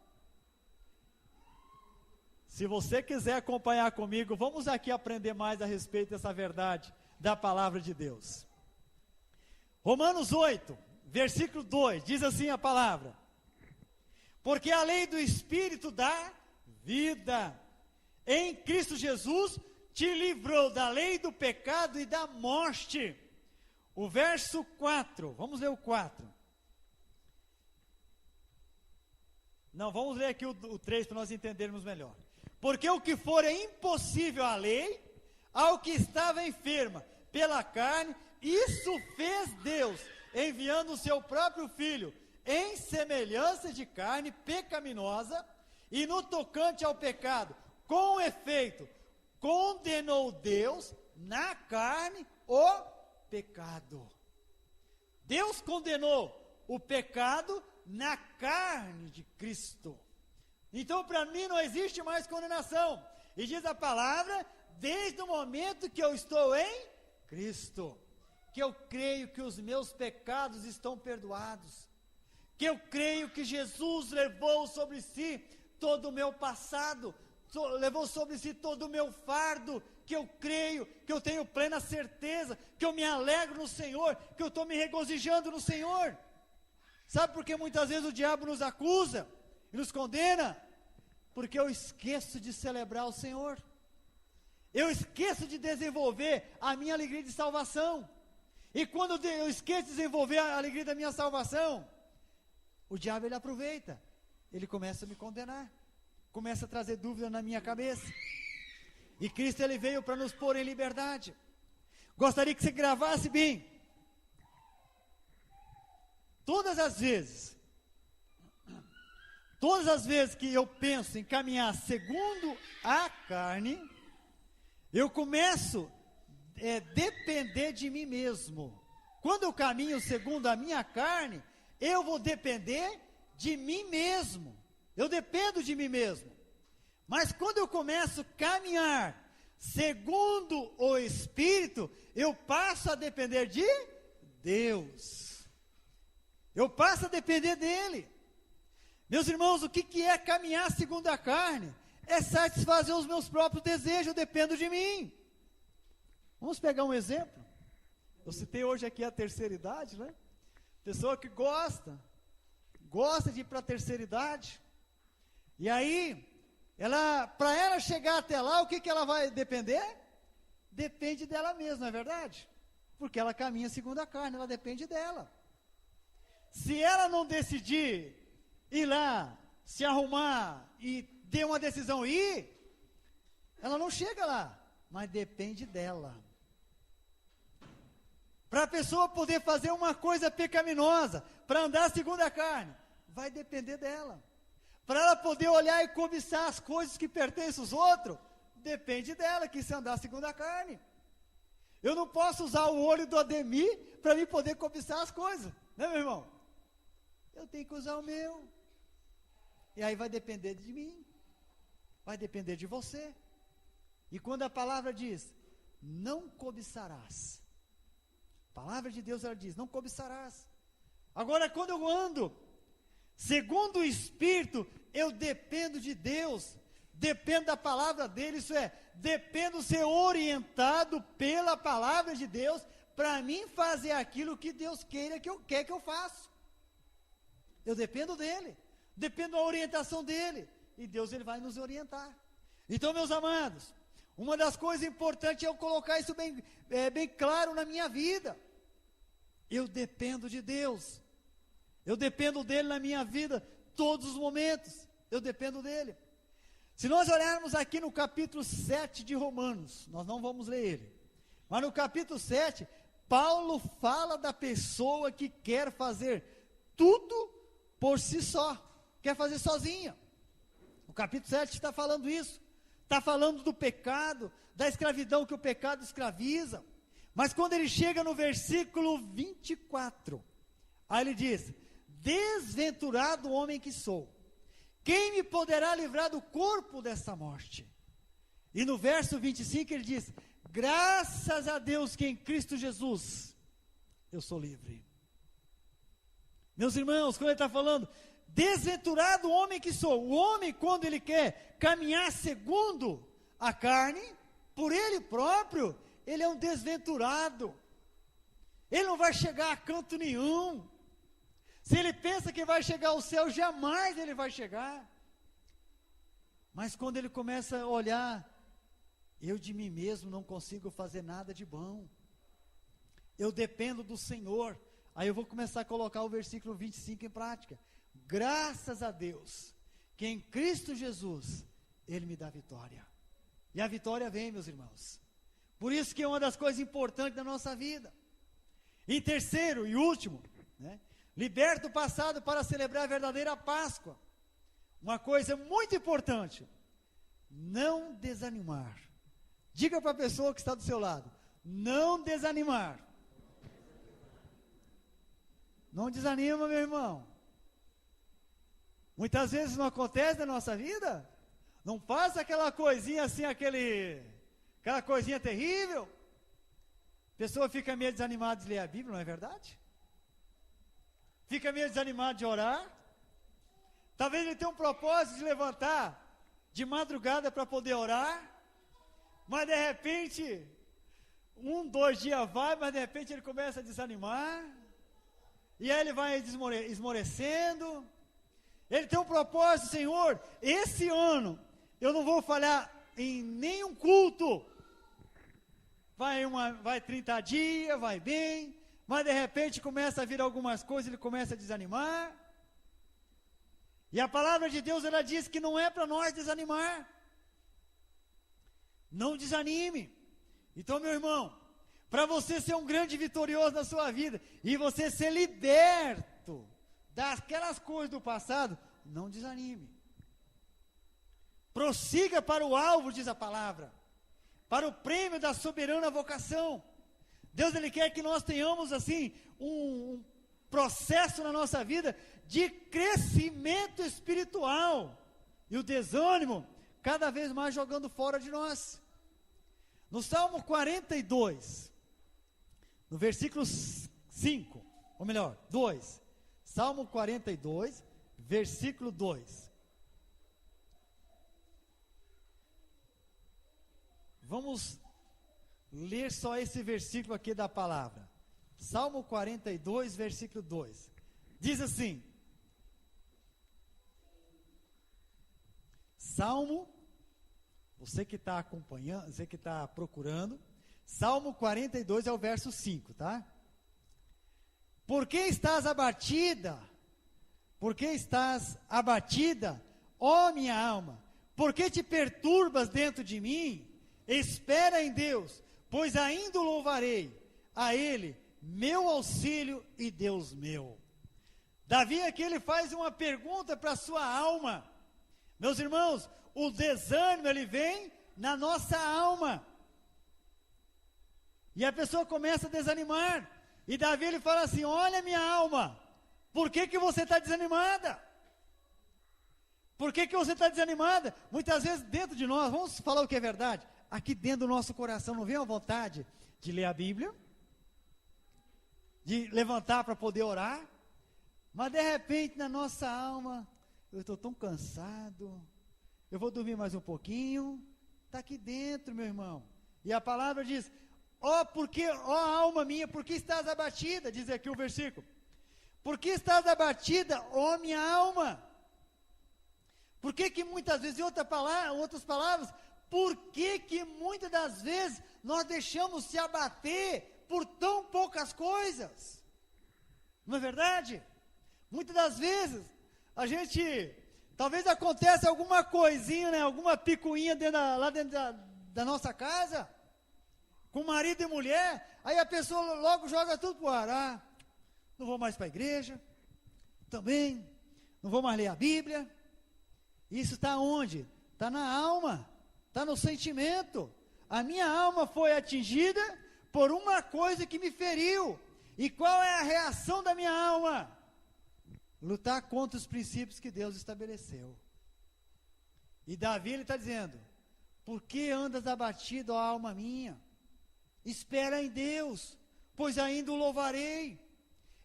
Se você quiser acompanhar comigo, vamos aqui aprender mais a respeito dessa verdade da palavra de Deus. Romanos 8, versículo 2, diz assim a palavra: porque a lei do Espírito dá vida, em Cristo Jesus te livrou da lei do pecado e da morte. O verso 4, vamos ler o 4. Não, vamos ler aqui o 3 para nós entendermos melhor. Porque o que for impossível à lei, ao que estava enferma pela carne, isso fez Deus, enviando o seu próprio Filho, em semelhança de carne pecaminosa, e no tocante ao pecado, com efeito, condenou Deus na carne o pecado. Deus condenou o pecado na carne de Cristo. Então, para mim não existe mais condenação. E diz a palavra, desde o momento que eu estou em Cristo, que eu creio que os meus pecados estão perdoados, que eu creio que Jesus levou sobre si todo o meu passado, levou sobre si todo o meu fardo, que eu creio, que eu tenho plena certeza, que eu me alegro no Senhor, que eu estou me regozijando no Senhor. Sabe por que muitas vezes o diabo nos acusa e nos condena? Porque eu esqueço de celebrar o Senhor. Eu esqueço de desenvolver a minha alegria de salvação. E quando eu esqueço de desenvolver a alegria da minha salvação, o diabo ele aproveita. Ele começa a me condenar. Começa a trazer dúvida na minha cabeça. E Cristo ele veio para nos pôr em liberdade. Gostaria que você gravasse bem. Todas as vezes que eu penso em caminhar segundo a carne, eu começo a depender de mim mesmo. Quando eu caminho segundo a minha carne, eu vou depender de mim mesmo. Eu dependo de mim mesmo. Mas quando eu começo a caminhar segundo o Espírito, eu passo a depender de Deus. Eu passo a depender dEle. Meus irmãos, o que é caminhar segundo a carne? É satisfazer os meus próprios desejos, eu dependo de mim. Vamos pegar um exemplo. Eu citei hoje aqui a terceira idade, né? Pessoa que gosta de ir para a terceira idade. E aí, para ela chegar até lá, o que ela vai depender? Depende dela mesma, não é verdade? Porque ela caminha segundo a carne, ela depende dela. Se ela não decidir ir lá, se arrumar e ter uma decisão e ir, ela não chega lá, mas depende dela. Para a pessoa poder fazer uma coisa pecaminosa, para andar segundo a carne, vai depender dela. Para ela poder olhar e cobiçar as coisas que pertencem aos outros, depende dela, que se andar segundo a carne. Eu não posso usar o olho do Ademir para mim poder cobiçar as coisas, né, meu irmão? Eu tenho que usar o meu. E aí vai depender de mim, vai depender de você. E quando a palavra diz, não cobiçarás, a palavra de Deus ela diz, não cobiçarás. Agora quando eu ando segundo o Espírito, eu dependo de Deus, dependo da palavra dele, isso é, dependo ser orientado pela palavra de Deus, para mim fazer aquilo que Deus quer que eu faça. Eu dependo dele, dependo da orientação dele, e Deus ele vai nos orientar. Então, meus amados, uma das coisas importantes é eu colocar isso bem claro na minha vida. Eu dependo de Deus, eu dependo dele na minha vida, todos os momentos, eu dependo dele. Se nós olharmos aqui no capítulo 7 de Romanos, nós não vamos ler ele, mas no capítulo 7, Paulo fala da pessoa que quer fazer tudo por si só, quer fazer sozinha. O capítulo 7 está falando isso, está falando do pecado, da escravidão que o pecado escraviza. Mas quando ele chega no versículo 24, aí ele diz, desventurado homem que sou, quem me poderá livrar do corpo dessa morte? E no verso 25 ele diz, graças a Deus que em Cristo Jesus, eu sou livre. Meus irmãos, quando ele está falando, desventurado homem que sou, o homem quando ele quer caminhar segundo a carne, por ele próprio, ele é um desventurado, ele não vai chegar a canto nenhum. Se ele pensa que vai chegar ao céu, jamais ele vai chegar. Mas quando ele começa a olhar, eu de mim mesmo não consigo fazer nada de bom, eu dependo do Senhor. Aí eu vou começar a colocar o versículo 25 em prática. Graças a Deus, que em Cristo Jesus, Ele me dá vitória. E a vitória vem, meus irmãos. Por isso que é uma das coisas importantes da nossa vida. E terceiro e último, né? Liberta o passado para celebrar a verdadeira Páscoa. Uma coisa muito importante, não desanimar. Diga para a pessoa que está do seu lado, não desanimar. Não desanima, meu irmão. Muitas vezes não acontece na nossa vida. Não passa aquela coisinha assim, aquela coisinha terrível. A pessoa fica meio desanimada de ler a Bíblia, não é verdade? fica meio desanimado de orar. Talvez ele tenha um propósito de levantar de madrugada para poder orar, mas de repente, 2 dias vai, mas de repente ele começa a desanimar, e aí ele vai esmorecendo. Ele tem um propósito: Senhor, esse ano eu não vou falhar em nenhum culto. Vai 30 dias, vai bem, mas de repente começa a vir algumas coisas, ele começa a desanimar. E a palavra de Deus, ela diz que não é para nós desanimar. Não desanime. Então, meu irmão, para você ser um grande vitorioso na sua vida, e você ser liberto daquelas coisas do passado, não desanime. Prossiga para o alvo, diz a palavra, para o prêmio da soberana vocação. Deus, ele quer que nós tenhamos assim um processo na nossa vida de crescimento espiritual, e o desânimo cada vez mais jogando fora de nós. No Salmo 42, no versículo 5, ou melhor, 2, Salmo 42, versículo 2. Vamos ler só esse versículo aqui da palavra. Salmo 42, versículo 2. Diz assim: Salmo, você que está acompanhando, você que está procurando, Salmo 42 é o verso 5, tá? Por que estás abatida? Por que estás abatida, ó minha alma? Por que te perturbas dentro de mim? Espera em Deus, pois ainda o louvarei, a Ele, meu auxílio e Deus meu. Davi aqui, ele faz uma pergunta para a sua alma. Meus irmãos, o desânimo, ele vem na nossa alma. E a pessoa começa a desanimar. E Davi, ele fala assim: olha minha alma, por que você está desanimada? Por que você está desanimada? Muitas vezes dentro de nós, vamos falar o que é verdade, aqui dentro do nosso coração não vem a vontade de ler a Bíblia, de levantar para poder orar, mas de repente na nossa alma, eu estou tão cansado, eu vou dormir mais um pouquinho. Está aqui dentro, meu irmão. E a palavra diz: ó alma minha, por que estás abatida? Diz aqui o versículo: por que estás abatida, ó minha alma? Por que muitas vezes, em outras palavras, por que muitas das vezes nós deixamos se abater por tão poucas coisas? Não é verdade? Muitas das vezes, a gente, talvez aconteça alguma coisinha, né, alguma picuinha lá dentro da nossa casa, com marido e mulher, aí a pessoa logo joga tudo para o ar. Ah, não vou mais para a igreja, também, não vou mais ler a Bíblia. Isso está onde? Está na alma, está no sentimento. A minha alma foi atingida por uma coisa que me feriu. E qual é a reação da minha alma? Lutar contra os princípios que Deus estabeleceu. E Davi, ele está dizendo: por que andas abatido, ó alma minha? Espera em Deus, pois ainda o louvarei.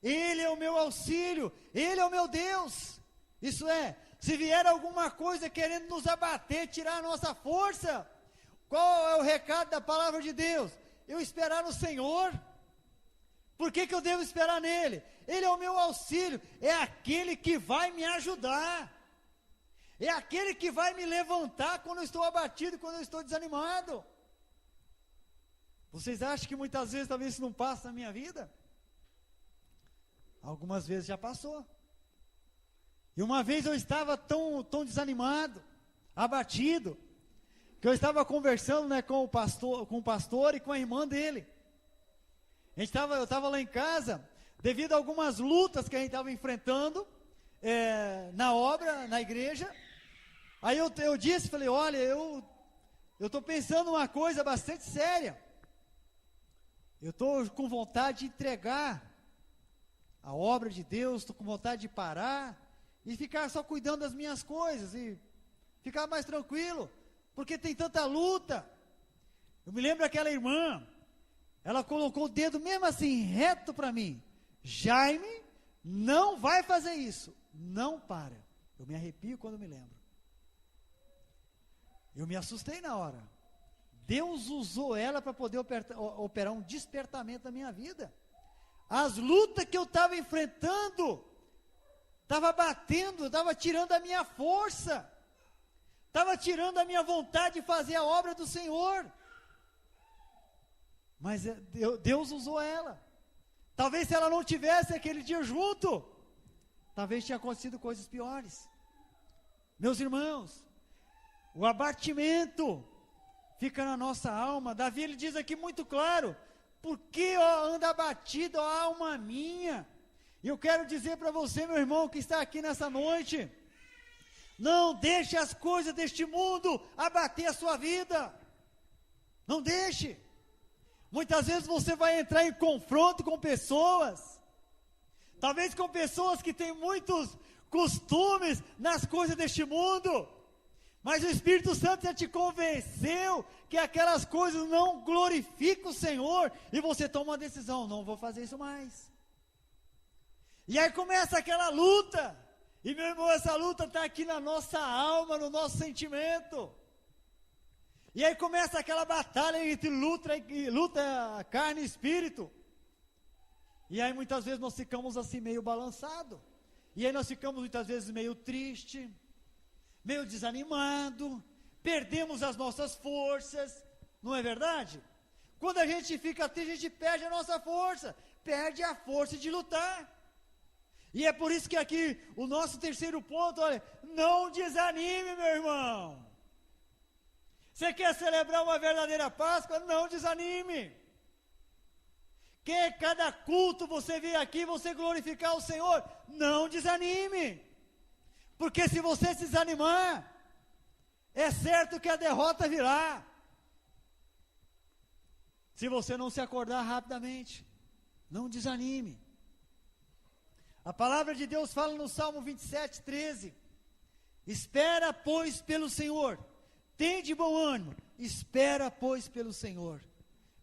Ele é o meu auxílio, Ele é o meu Deus. Isso é, se vier alguma coisa querendo nos abater, tirar a nossa força, qual é o recado da palavra de Deus? Eu esperar no Senhor. Por que eu devo esperar nele? Ele é o meu auxílio, é aquele que vai me ajudar, é aquele que vai me levantar quando eu estou abatido, quando eu estou desanimado. Vocês acham que muitas vezes talvez isso não passa na minha vida? Algumas vezes já passou. E uma vez eu estava tão desanimado, abatido, que eu estava conversando, né, com o pastor e com a irmã dele. Eu estava lá em casa, devido a algumas lutas que a gente estava enfrentando na obra, na igreja. Aí eu falei: olha, eu estou pensando uma coisa bastante séria. Eu estou com vontade de entregar a obra de Deus, estou com vontade de parar e ficar só cuidando das minhas coisas e ficar mais tranquilo, porque tem tanta luta. Eu me lembro daquela irmã, ela colocou o dedo mesmo assim, reto para mim: Jaime, não vai fazer isso. Não para. Eu me arrepio quando me lembro. Eu me assustei na hora. Deus usou ela para poder operar um despertamento na minha vida. As lutas que eu estava enfrentando, estava batendo, estava tirando a minha força, estava tirando a minha vontade de fazer a obra do Senhor. Mas Deus usou ela. Talvez se ela não tivesse aquele dia junto, talvez tinha acontecido coisas piores. Meus irmãos, o abatimento fica na nossa alma. Davi, ele diz aqui muito claro: por que anda abatido, ó alma minha? E eu quero dizer para você, meu irmão, que está aqui nessa noite, não deixe as coisas deste mundo abater a sua vida. Não deixe. Muitas vezes você vai entrar em confronto com pessoas, talvez com pessoas que têm muitos costumes nas coisas deste mundo, mas o Espírito Santo já te convenceu que aquelas coisas não glorificam o Senhor, e você toma uma decisão: não vou fazer isso mais. E aí começa aquela luta, e meu irmão, essa luta está aqui na nossa alma, no nosso sentimento. E aí começa aquela batalha entre luta carne e espírito. E aí muitas vezes nós ficamos assim meio balançado. E aí nós ficamos muitas vezes meio triste, meio desanimado, perdemos as nossas forças, não é verdade? Quando a gente fica triste, a gente perde a nossa força, perde a força de lutar. E é por isso que aqui o nosso terceiro ponto, olha, não desanime, meu irmão. Você quer celebrar uma verdadeira Páscoa? Não desanime. Quer cada culto você vir aqui, você glorificar o Senhor? Não desanime. Porque se você se desanimar, é certo que a derrota virá. Se você não se acordar rapidamente, não desanime. A palavra de Deus fala no Salmo 27, 13. Espera, pois, pelo Senhor. Tende bom ânimo, espera, pois, pelo Senhor.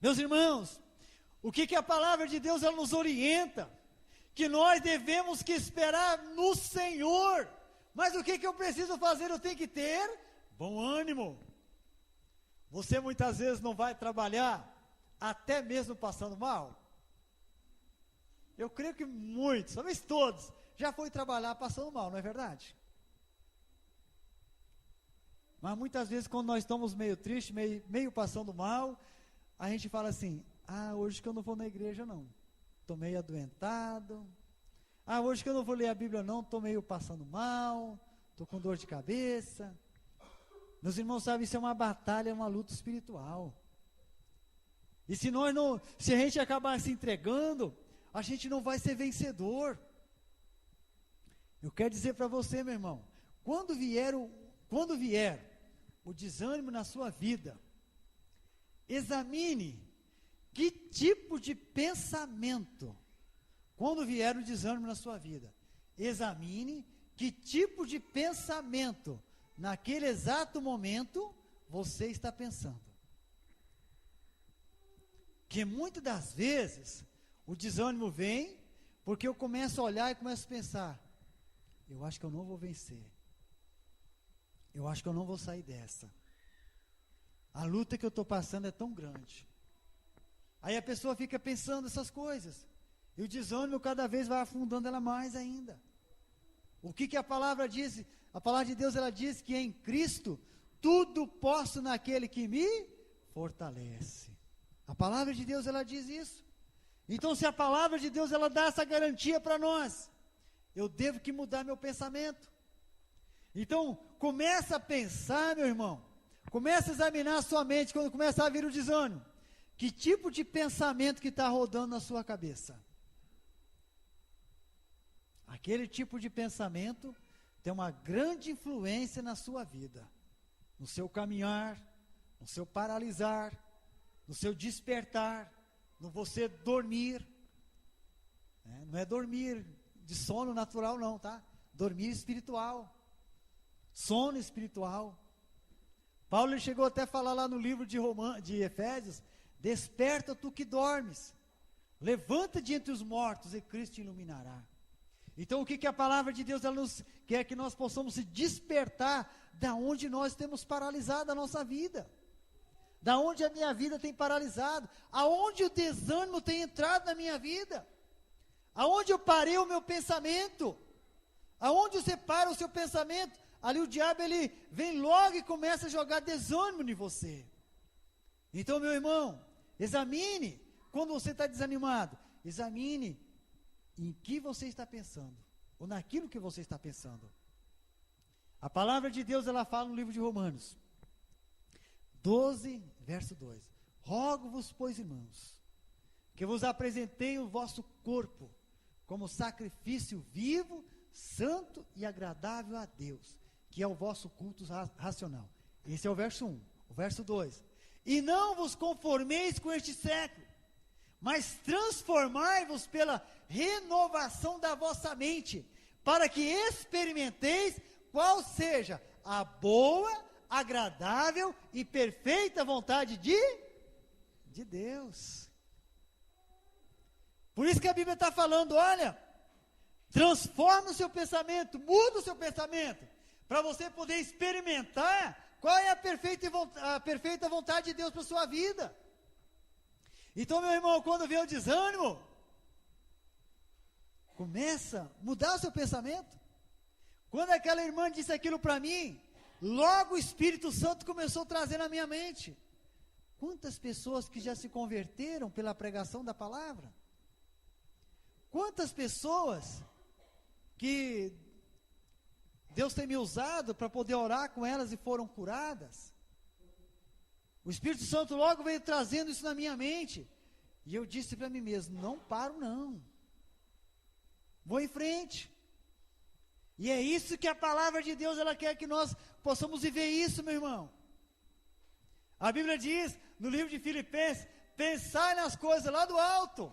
Meus irmãos, o que a palavra de Deus ela nos orienta? Que nós devemos que esperar no Senhor. Mas o que eu preciso fazer? Eu tenho que ter bom ânimo. Você muitas vezes não vai trabalhar, até mesmo passando mal? Eu creio que muitos, talvez todos, já foi trabalhar passando mal, não é verdade? Mas muitas vezes quando nós estamos meio tristes, meio passando mal, a gente fala assim: hoje que eu não vou na igreja não, estou meio adoentado. Hoje que eu não vou ler a Bíblia não, estou meio passando mal, estou com dor de cabeça. Meus irmãos, sabem, isso é uma batalha, é uma luta espiritual. E se a gente acabar se entregando, a gente não vai ser vencedor. Eu quero dizer para você, meu irmão, quando vier o desânimo na sua vida, examine que tipo de pensamento, quando vier o desânimo na sua vida, examine que tipo de pensamento, naquele exato momento, você está pensando. Que muitas das vezes, o desânimo vem, porque eu começo a olhar e começo a pensar: eu acho que eu não vou vencer. Eu acho que eu não vou sair dessa. A luta que eu estou passando é tão grande. Aí a pessoa fica pensando essas coisas. E o desânimo cada vez vai afundando ela mais ainda. O que a palavra diz? A palavra de Deus, ela diz que em Cristo tudo posso naquele que me fortalece. A palavra de Deus, ela diz isso. Então, se a palavra de Deus, ela dá essa garantia para nós, eu devo que mudar meu pensamento. Então, começa a pensar, meu irmão, começa a examinar a sua mente quando começa a vir o desânimo. Que tipo de pensamento que está rodando na sua cabeça? Aquele tipo de pensamento tem uma grande influência na sua vida, no seu caminhar, no seu paralisar, no seu despertar, no você dormir. Não é dormir de sono natural não, tá? Dormir espiritual. Sono espiritual. Paulo chegou até a falar lá no livro de Efésios: desperta tu que dormes, levanta de entre os mortos e Cristo te iluminará. Então o que a palavra de Deus ela nos quer que nós possamos se despertar da onde nós temos paralisado a nossa vida. Da onde a minha vida tem paralisado, aonde o desânimo tem entrado na minha vida, aonde eu parei o meu pensamento, aonde você para o seu pensamento, ali o diabo ele vem logo e começa a jogar desânimo em você. Então, meu irmão, examine, quando você está desanimado, examine em que você está pensando, ou naquilo que você está pensando. A palavra de Deus, ela fala no livro de Romanos 12, verso 2. Rogo-vos, pois, irmãos, que vos apresentei o vosso corpo como sacrifício vivo, santo e agradável a Deus, que é o vosso culto racional. Esse é o verso 1. O verso 2. E não vos conformeis com este século, mas transformai-vos pela renovação da vossa mente, para que experimenteis qual seja a boa, agradável e perfeita vontade de Deus. Por isso que a Bíblia está falando, olha, transforma o seu pensamento, muda o seu pensamento, para você poder experimentar qual é a perfeita vontade de Deus para a sua vida. Então, meu irmão, quando vem o desânimo, começa a mudar o seu pensamento. Quando aquela irmã disse aquilo para mim, logo o Espírito Santo começou a trazer na minha mente. Quantas pessoas que já se converteram pela pregação da palavra? Quantas pessoas que Deus tem me usado para poder orar com elas e foram curadas? O Espírito Santo logo veio trazendo isso na minha mente. E eu disse para mim mesmo, não paro não. Vou em frente. E é isso que a palavra de Deus, ela quer que nós possamos viver isso, meu irmão. A Bíblia diz, no livro de Filipenses, pensai nas coisas lá do alto,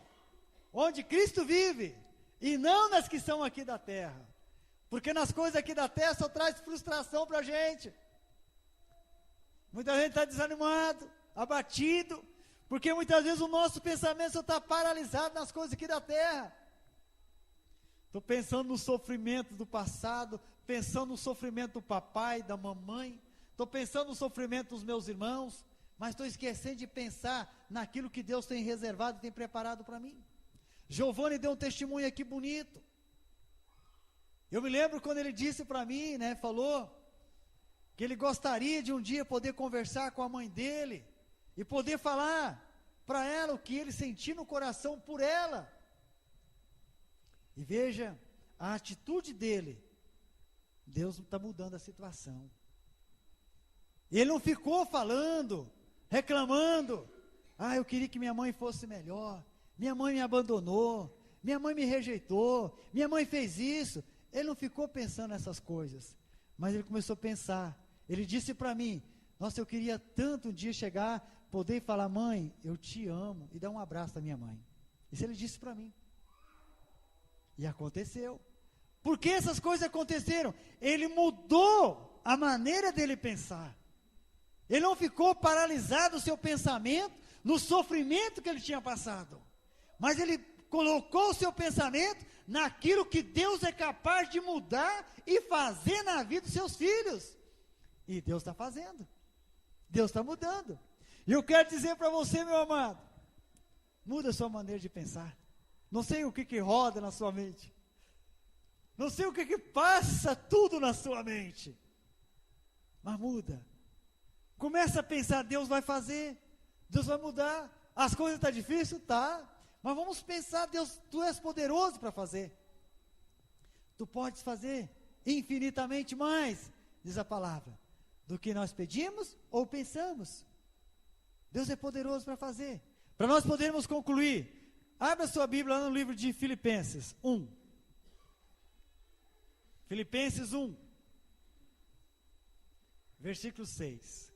onde Cristo vive, e não nas que são aqui da terra. Porque nas coisas aqui da terra só traz frustração para a gente. Muita gente está desanimado, abatido, porque muitas vezes o nosso pensamento só está paralisado nas coisas aqui da terra. Estou pensando no sofrimento do passado, pensando no sofrimento do papai, da mamãe, estou pensando no sofrimento dos meus irmãos, mas estou esquecendo de pensar naquilo que Deus tem reservado e tem preparado para mim. Giovanni deu um testemunho aqui bonito. Eu me lembro quando ele disse para mim, falou que ele gostaria de um dia poder conversar com a mãe dele e poder falar para ela o que ele sentia no coração por ela. E veja a atitude dele. Deus está mudando a situação. Ele não ficou falando, reclamando. Eu queria que minha mãe fosse melhor. Minha mãe me abandonou. Minha mãe me rejeitou. Minha mãe fez isso. Ele não ficou pensando nessas coisas. Mas ele começou a pensar. Ele disse para mim, nossa, eu queria tanto um dia chegar, poder falar, mãe, eu te amo. E dar um abraço da minha mãe. Isso ele disse para mim. E aconteceu. Por que essas coisas aconteceram? Ele mudou a maneira dele pensar. Ele não ficou paralisado o seu pensamento no sofrimento que ele tinha passado. Mas ele colocou o seu pensamento naquilo que Deus é capaz de mudar e fazer na vida dos seus filhos. E Deus está fazendo. Deus está mudando. E eu quero dizer para você, meu amado, muda a sua maneira de pensar. Não sei o que roda na sua mente. Não sei o que passa tudo na sua mente. Mas muda. Começa a pensar, Deus vai fazer. Deus vai mudar. As coisas estão difíceis? Tá. Mas vamos pensar, Deus, Tu és poderoso para fazer. Tu podes fazer infinitamente mais, diz a palavra, do que nós pedimos ou pensamos. Deus é poderoso para fazer. Para nós podermos concluir, abra sua Bíblia lá no livro de Filipenses 1. Filipenses 1, versículo 6.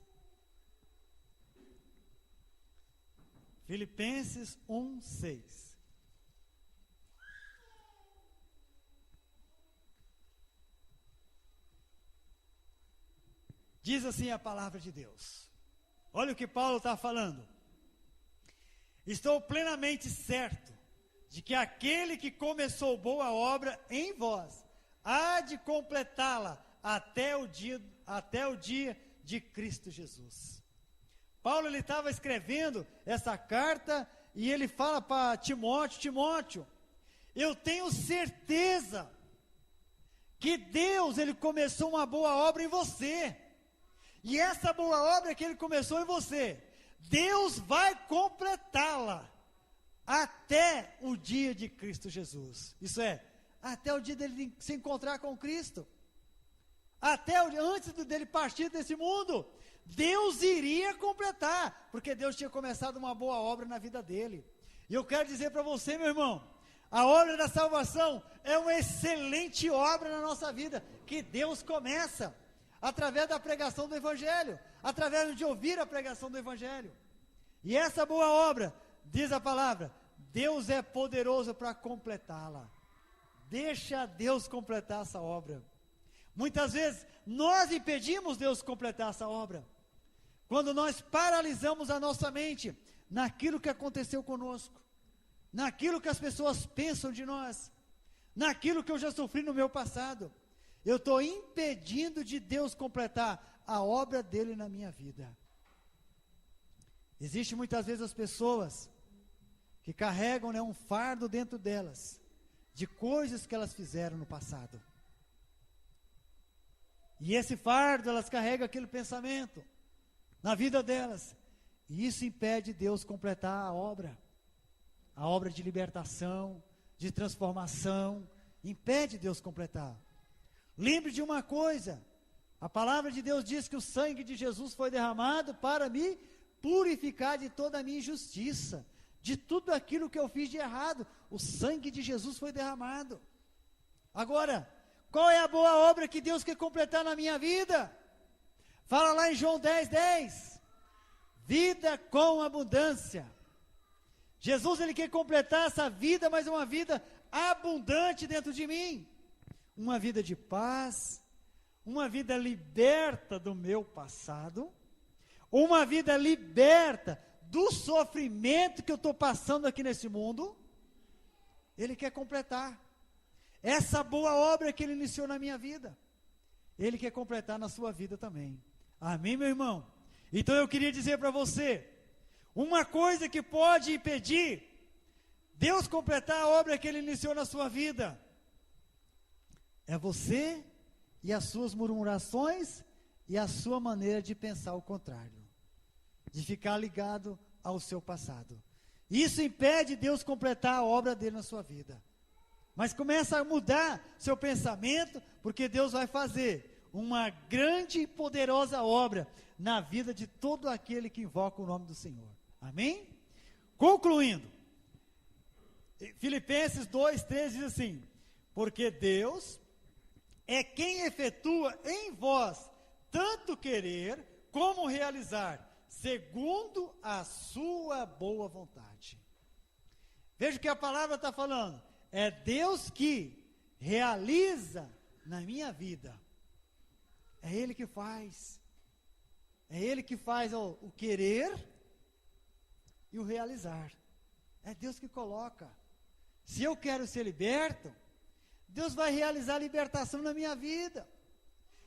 Filipenses 1, 6. Diz assim a palavra de Deus. Olha o que Paulo está falando. Estou plenamente certo de que aquele que começou boa obra em vós, há de completá-la até o dia de Cristo Jesus. Paulo, ele estava escrevendo essa carta, e ele fala para Timóteo: Timóteo, eu tenho certeza que Deus, ele começou uma boa obra em você, e essa boa obra que ele começou em você, Deus vai completá-la até o dia de Cristo Jesus. Isso é, até o dia dele se encontrar com Cristo, até antes dele partir desse mundo, Deus iria completar, porque Deus tinha começado uma boa obra na vida dele. E eu quero dizer para você, meu irmão, a obra da salvação é uma excelente obra na nossa vida, que Deus começa através da pregação do Evangelho, através de ouvir a pregação do Evangelho. E essa boa obra, diz a palavra, Deus é poderoso para completá-la. Deixa Deus completar essa obra. Muitas vezes nós impedimos Deus completar essa obra, quando nós paralisamos a nossa mente naquilo que aconteceu conosco, naquilo que as pessoas pensam de nós, naquilo que eu já sofri no meu passado. Eu estou impedindo de Deus completar a obra dele na minha vida. Existe muitas vezes as pessoas que carregam, um fardo dentro delas, de coisas que elas fizeram no passado. E esse fardo, elas carregam aquele pensamento na vida delas, e isso impede Deus completar a obra de libertação, de transformação, impede Deus completar. Lembre de uma coisa, a palavra de Deus diz que o sangue de Jesus foi derramado para me purificar de toda a minha injustiça, de tudo aquilo que eu fiz de errado. O sangue de Jesus foi derramado. Agora, qual é a boa obra que Deus quer completar na minha vida? Fala lá em João 10:10, vida com abundância. Jesus, ele quer completar essa vida, mas uma vida abundante dentro de mim, uma vida de paz, uma vida liberta do meu passado, uma vida liberta do sofrimento que eu estou passando aqui nesse mundo. Ele quer completar essa boa obra que ele iniciou na minha vida, ele quer completar na sua vida também. Amém, meu irmão? Então eu queria dizer para você, uma coisa que pode impedir Deus completar a obra que ele iniciou na sua vida, é você e as suas murmurações e a sua maneira de pensar o contrário, de ficar ligado ao seu passado. Isso impede Deus completar a obra dele na sua vida. Mas começa a mudar seu pensamento, porque Deus vai fazer uma grande e poderosa obra na vida de todo aquele que invoca o nome do Senhor. Amém? Concluindo, Filipenses 2:13 diz assim: porque Deus é quem efetua em vós tanto querer como realizar, segundo a sua boa vontade. Veja o que a palavra está falando. É Deus que realiza na minha vida. É Ele que faz. É Ele que faz o querer e o realizar. É Deus que coloca. Se eu quero ser liberto, Deus vai realizar a libertação na minha vida.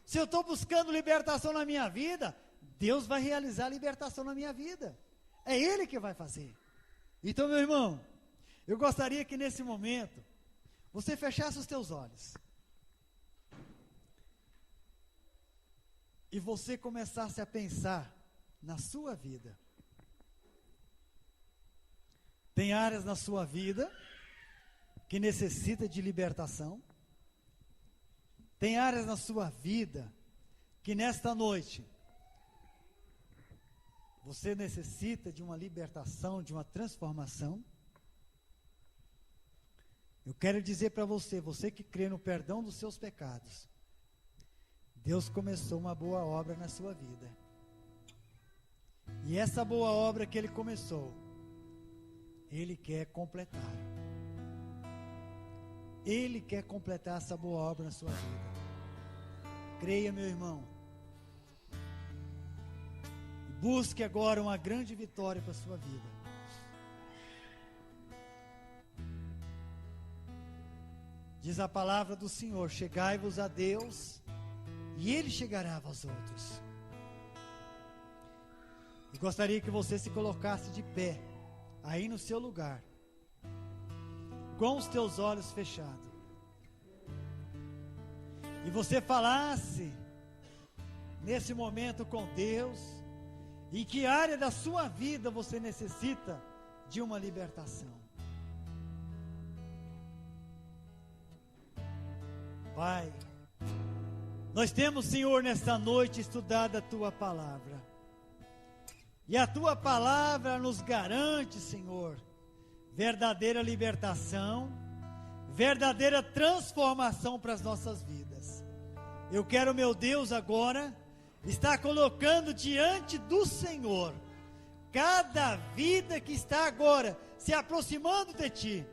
Se eu estou buscando libertação na minha vida, Deus vai realizar a libertação na minha vida. É Ele que vai fazer. Então, meu irmão, eu gostaria que nesse momento, você fechasse os teus olhos. E você começasse a pensar na sua vida. Tem áreas na sua vida que necessita de libertação. Tem áreas na sua vida que nesta noite você necessita de uma libertação, de uma transformação. Eu quero dizer para você, você que crê no perdão dos seus pecados, Deus começou uma boa obra na sua vida. E essa boa obra que Ele começou, Ele quer completar. Ele quer completar essa boa obra na sua vida. Creia, meu irmão. Busque agora uma grande vitória para a sua vida. Diz a palavra do Senhor: chegai-vos a Deus, e Ele chegará a vós outros. E gostaria que você se colocasse de pé, aí no seu lugar, com os teus olhos fechados, e você falasse, nesse momento com Deus, em que área da sua vida você necessita de uma libertação. Pai, nós temos, Senhor, nesta noite estudado a Tua Palavra, e a Tua Palavra nos garante, Senhor, verdadeira libertação, verdadeira transformação para as nossas vidas. Eu quero, meu Deus, agora, estar colocando diante do Senhor, cada vida que está agora se aproximando de Ti,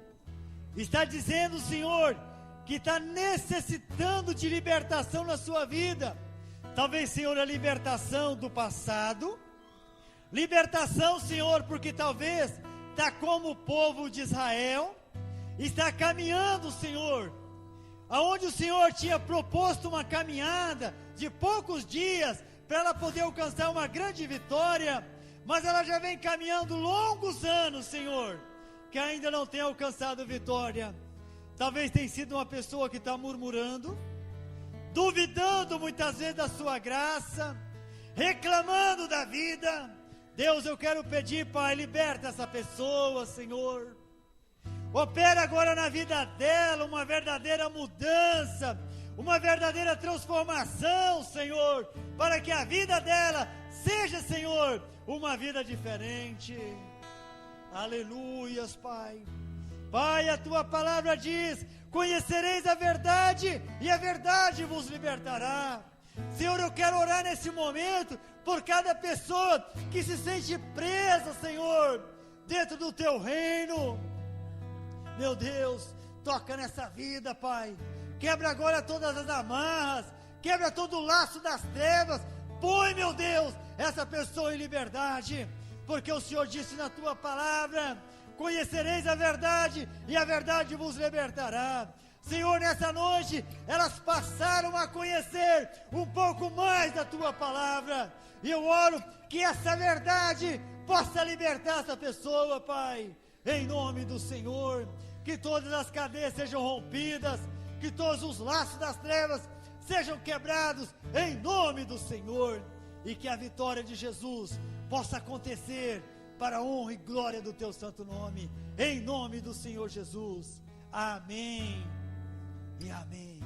está dizendo, Senhor, que está necessitando de libertação na sua vida. Talvez, Senhor, a libertação do passado, libertação, Senhor, porque talvez está como o povo de Israel, está caminhando, Senhor, aonde o Senhor tinha proposto uma caminhada de poucos dias, para ela poder alcançar uma grande vitória, mas ela já vem caminhando longos anos, Senhor, que ainda não tem alcançado vitória. Talvez tenha sido uma pessoa que está murmurando, duvidando muitas vezes da sua graça, reclamando da vida. Deus, eu quero pedir, Pai, liberta essa pessoa, Senhor. Opera agora na vida dela uma verdadeira mudança, uma verdadeira transformação, Senhor, para que a vida dela seja, Senhor, uma vida diferente. Aleluias, Pai. Pai, a Tua palavra diz: conhecereis a verdade, e a verdade vos libertará. Senhor, eu quero orar nesse momento por cada pessoa que se sente presa, Senhor, dentro do Teu reino. Meu Deus, toca nessa vida, Pai. Quebra agora todas as amarras, quebra todo o laço das trevas. Põe, meu Deus, essa pessoa em liberdade, porque o Senhor disse na Tua palavra: conhecereis a verdade, e a verdade vos libertará. Senhor, nessa noite, elas passaram a conhecer um pouco mais da Tua palavra, e eu oro que essa verdade possa libertar essa pessoa, Pai, em nome do Senhor. Que todas as cadeias sejam rompidas, que todos os laços das trevas sejam quebrados, em nome do Senhor, e que a vitória de Jesus possa acontecer para a honra e glória do Teu santo nome, em nome do Senhor Jesus. Amém e amém.